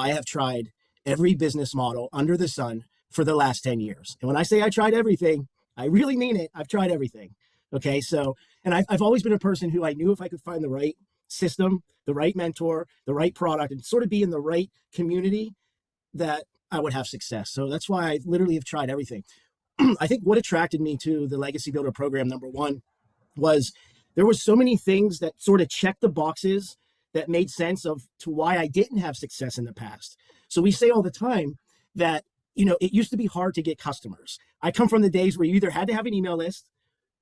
I have tried every business model under the sun for the last 10 years. And when I say I tried everything, I really mean it. I've tried everything. Okay. So, and I've always been a person who I knew if I could find the right system, the right mentor, the right product, and sort of be in the right community, that I would have success. So that's why I literally have tried everything. I think what attracted me to the Legacy Builder program, number one, was there was so many things that sort of checked the boxes that made sense of to why I didn't have success in the past. So we say all the time that, it used to be hard to get customers. I come from the days where you either had to have an email list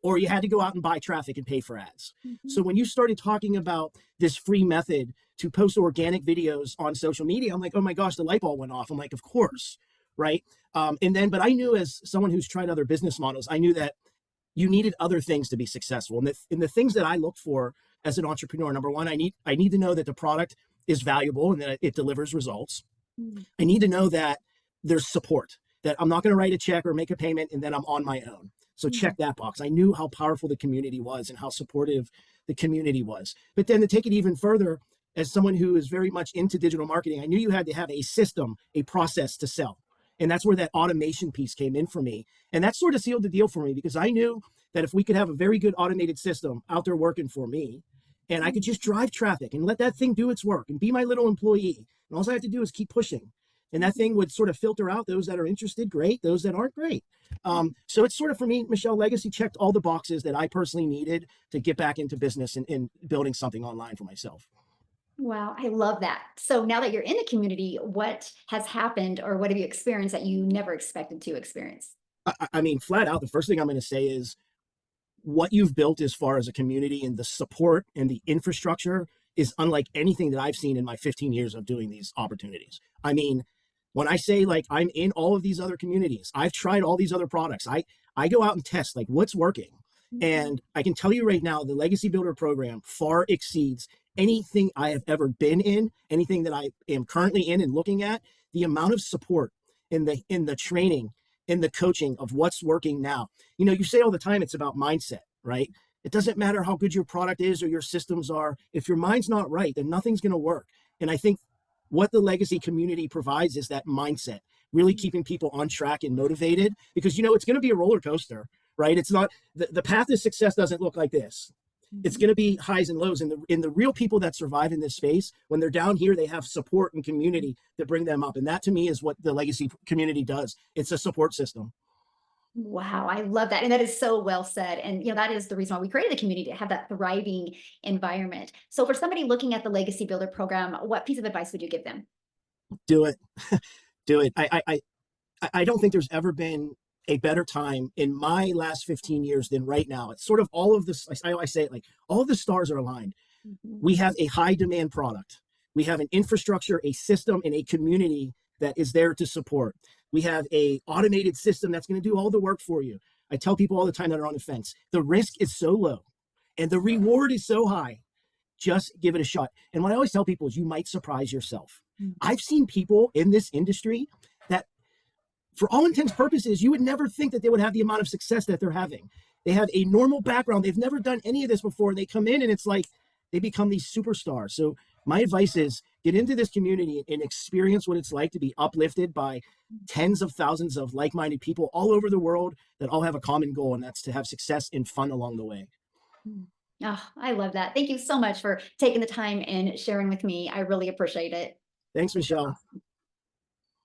or you had to go out and buy traffic and pay for ads. Mm-hmm. So when you started talking about this free method to post organic videos on social media, I'm like, oh my gosh, the light bulb went off. I'm like, of course, right? But I knew, as someone who's tried other business models, I knew that you needed other things to be successful. And the things that I look for as an entrepreneur, number one, I need to know that the product is valuable and that it delivers results. Mm-hmm. I need to know that there's support, that I'm not going to write a check or make a payment and then I'm on my own. So check that box. I knew how powerful the community was and how supportive the community was. But then to take it even further, as someone who is very much into digital marketing, I knew you had to have a system, a process to sell. And that's where that automation piece came in for me. And that sort of sealed the deal for me, because I knew that if we could have a very good automated system out there working for me, and I could just drive traffic and let that thing do its work and be my little employee, and all I have to do is keep pushing. And that thing would sort of filter out those that are interested, great, those that aren't, great. So it's sort of, for me, Michelle, Legacy checked all the boxes that I personally needed to get back into business and building something online for myself. Wow, I love that. So now that you're in the community, what has happened or what have you experienced that you never expected to experience? I mean, flat out, the first thing I'm going to say is what you've built as far as a community and the support and the infrastructure is unlike anything that I've seen in my 15 years of doing these opportunities. I mean, when I say, like, I'm in all of these other communities, I've tried all these other products. I go out and test, like, what's working. Mm-hmm. And I can tell you right now, the Legacy Builder program far exceeds anything I have ever been in, anything that I am currently in and looking at. The amount of support in the training, in the coaching of what's working now. You say all the time, it's about mindset, right? It doesn't matter how good your product is or your systems are. If your mind's not right, then nothing's going to work. And I think what the Legacy community provides is that mindset, really keeping people on track and motivated, because, it's going to be a roller coaster, right? It's not, the path to success doesn't look like this. It's going to be highs and lows. And the real people that survive in this space, when they're down here, they have support and community that bring them up. And that, to me, is what the Legacy community does. It's a support system. Wow, I love that. And that is so well said. And that is the reason why we created the community, to have that thriving environment. So for somebody looking at the Legacy Builder program, what piece of advice would you give them? Do it. Do it. I don't think there's ever been a better time in my last 15 years than right now. It's sort of all of this, I say it like all of the stars are aligned. Mm-hmm. We have a high demand product. We have an infrastructure, a system, and a community that is there to support. We have a automated system that's going to do all the work for you. I tell people all the time that are on the fence, the risk is so low and the reward is so high. Just give it a shot. And what I always tell people is you might surprise yourself. Mm-hmm. I've seen people in this industry that, for all intents and purposes, you would never think that they would have the amount of success that they're having. They have a normal background. They've never done any of this before. And they come in and it's like they become these superstars. So my advice is get into this community and experience what it's like to be uplifted by tens of thousands of like-minded people all over the world that all have a common goal, and that's to have success and fun along the way. Oh, I love that. Thank you so much for taking the time and sharing with me. I really appreciate it. Thanks, Michelle.